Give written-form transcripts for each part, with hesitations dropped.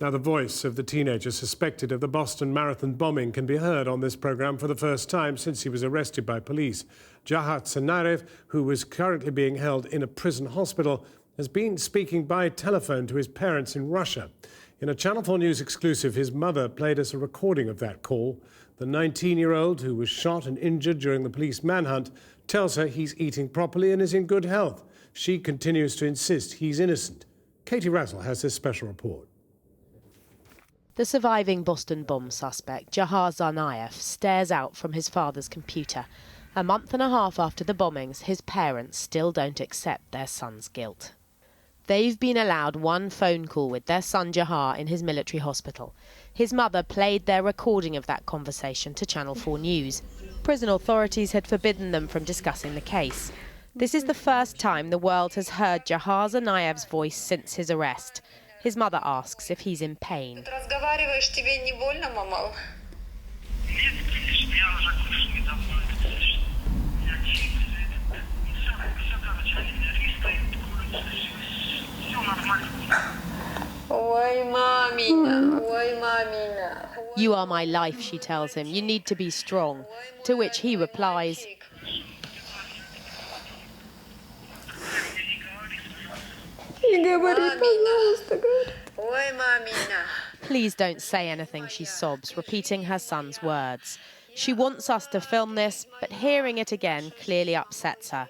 Now, the voice of the teenager suspected of the Boston Marathon bombing can be heard on this programme for the first time since he was arrested by police. Jahar Tsarnaev, who was currently being held in a prison hospital, has been speaking by telephone to his parents in Russia. In a Channel 4 News exclusive, his mother played us a recording of that call. The 19-year-old, who was shot and injured during the police manhunt, tells her he's eating properly and is in good health. She continues to insist he's innocent. Katie Razzle has this special report. The surviving Boston bomb suspect, Jahar Tsarnaev, stares out from his father's computer. A month and a half after the bombings, his parents still don't accept their son's guilt. They've been allowed one phone call with their son Jahar in his military hospital. His mother played their recording of that conversation to Channel 4 News. Prison authorities had forbidden them from discussing the case. This is the first time the world has heard Jahar Tsarnaev's voice since his arrest. His mother asks if he's in pain. You are my life, she tells him. You need to be strong. To which he replies, please don't say anything, she sobs, repeating her son's words. She wants us to film this, but hearing it again clearly upsets her.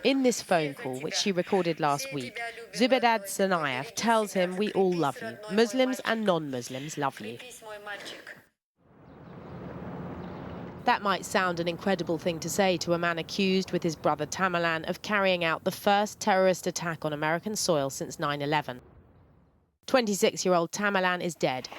In this phone call, which she recorded last week, Zubedad Tsarnaev tells him, we all love you. Muslims and non-Muslims love you. That might sound an incredible thing to say to a man accused with his brother Tamerlan of carrying out the first terrorist attack on American soil since 9/11. 26-year-old Tamerlan is dead,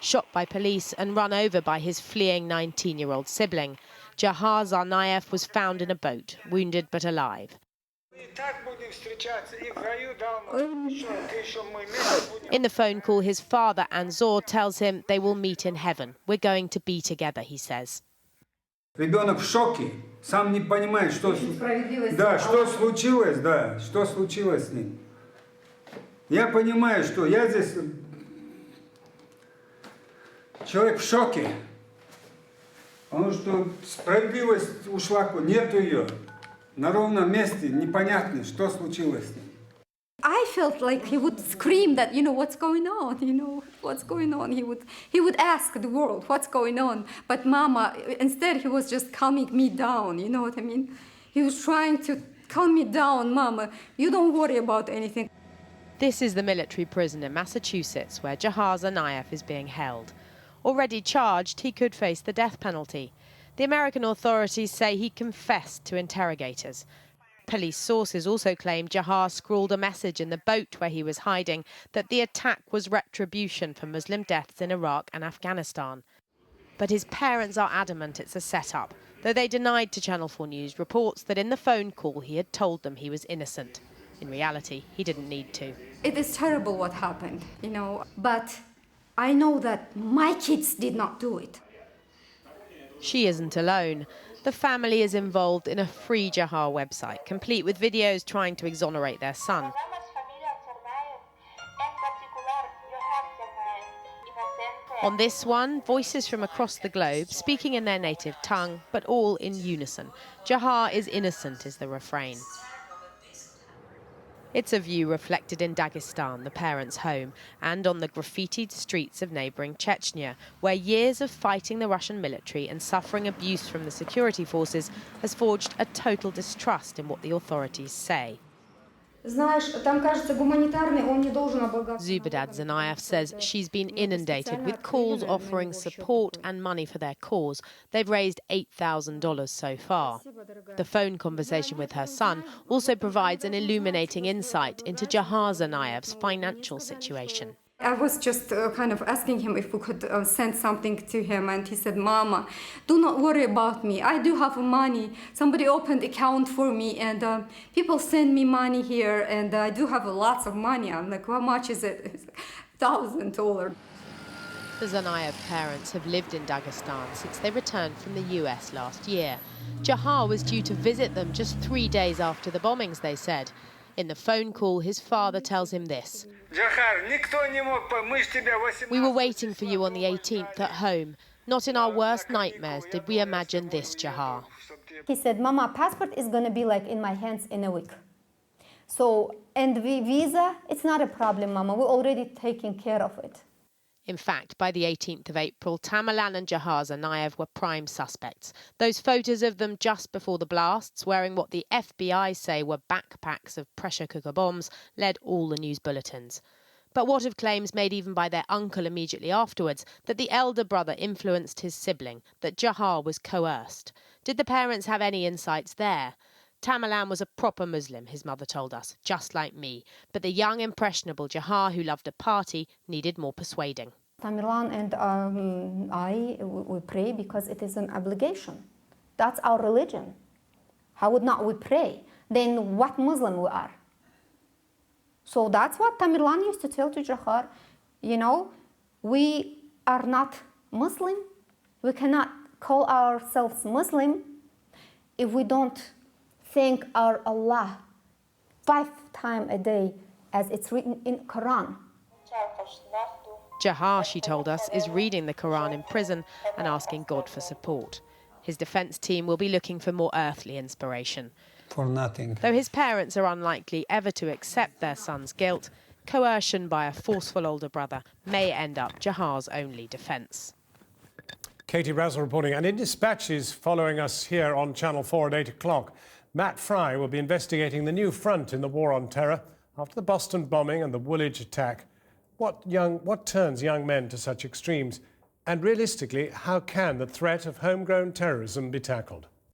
shot by police and run over by his fleeing 19-year-old sibling. Jahar Tsarnaev was found in a boat, wounded but alive. In the phone call, his father, Anzor, tells him they will meet in heaven. We're going to be together, he says. Ребенок в шоке, сам не понимает, что случилось, что случилось с ним. Я понимаю, что я здесь человек в шоке, потому что справедливость ушла, нету ее. На ровном месте непонятно, что случилось с ним. I felt like he would scream that, what's going on, what's going on. He would ask the world, what's going on? But Mama, instead he was just calming me down, you know what I mean? He was trying to calm me down, Mama, you don't worry about anything. This is the military prison in Massachusetts where Jahar Tsarnaev is being held. Already charged, he could face the death penalty. The American authorities say he confessed to interrogators. Police sources also claim Jahar scrawled a message in the boat where he was hiding that the attack was retribution for Muslim deaths in Iraq and Afghanistan. But his parents are adamant it's a setup, though they denied to Channel 4 News reports that in the phone call he had told them he was innocent. In reality, he didn't need to. It is terrible what happened, but I know that my kids did not do it. She isn't alone. The family is involved in a free Jahar website, complete with videos trying to exonerate their son. On this one, voices from across the globe, speaking in their native tongue, but all in unison. Jahar is innocent is the refrain. It's a view reflected in Dagestan, the parents' home, and on the graffitied streets of neighbouring Chechnya, where years of fighting the Russian military and suffering abuse from the security forces has forged a total distrust in what the authorities say. Zubedad Tsarnaev says she's been inundated with calls offering support and money for their cause. They've raised $8,000 so far. The phone conversation with her son also provides an illuminating insight into Jahar Tsarnaev's financial situation. I was just kind of asking him if we could send something to him, and he said, Mama, do not worry about me. I do have money. Somebody opened account for me, and people send me money here, and I do have lots of money. I'm like, how much is it? $1,000. The Zanayev parents have lived in Dagestan since they returned from the US last year. Jahar was due to visit them just 3 days after the bombings, they said. In the phone call, his father tells him this. We were waiting for you on the 18th at home. Not in our worst nightmares did we imagine this, Jahar. He said, Mama, passport is going to be like in my hands in a week. So, and the visa, it's not a problem, Mama. We're already taking care of it. In fact, by the 18th of April, Tamerlan and Jahar Zanayev were prime suspects. Those photos of them just before the blasts, wearing what the FBI say were backpacks of pressure cooker bombs, led all the news bulletins. But what of claims made even by their uncle immediately afterwards, that the elder brother influenced his sibling, that Jahar was coerced? Did the parents have any insights there? Tamerlan was a proper Muslim, his mother told us, just like me. But the young, impressionable Jahar, who loved a party, needed more persuading. Tamerlan and we pray because it is an obligation. That's our religion. How would not we pray? Then what Muslim we are? So that's what Tamerlan used to tell to Jahar. You know, we are not Muslim. We cannot call ourselves Muslim if we don't thank our Allah 5 times a day, as it's written in Quran. Jahar, she told us, is reading the Quran in prison and asking God for support. His defence team will be looking for more earthly inspiration. For nothing. Though his parents are unlikely ever to accept their son's guilt, coercion by a forceful older brother may end up Jahar's only defence. Katie Razzle reporting. And in dispatches following us here on Channel 4 at 8 o'clock, Matt Fry will be investigating the new front in the war on terror after the Boston bombing and the Woolwich attack. What turns young men to such extremes? And realistically, how can the threat of homegrown terrorism be tackled?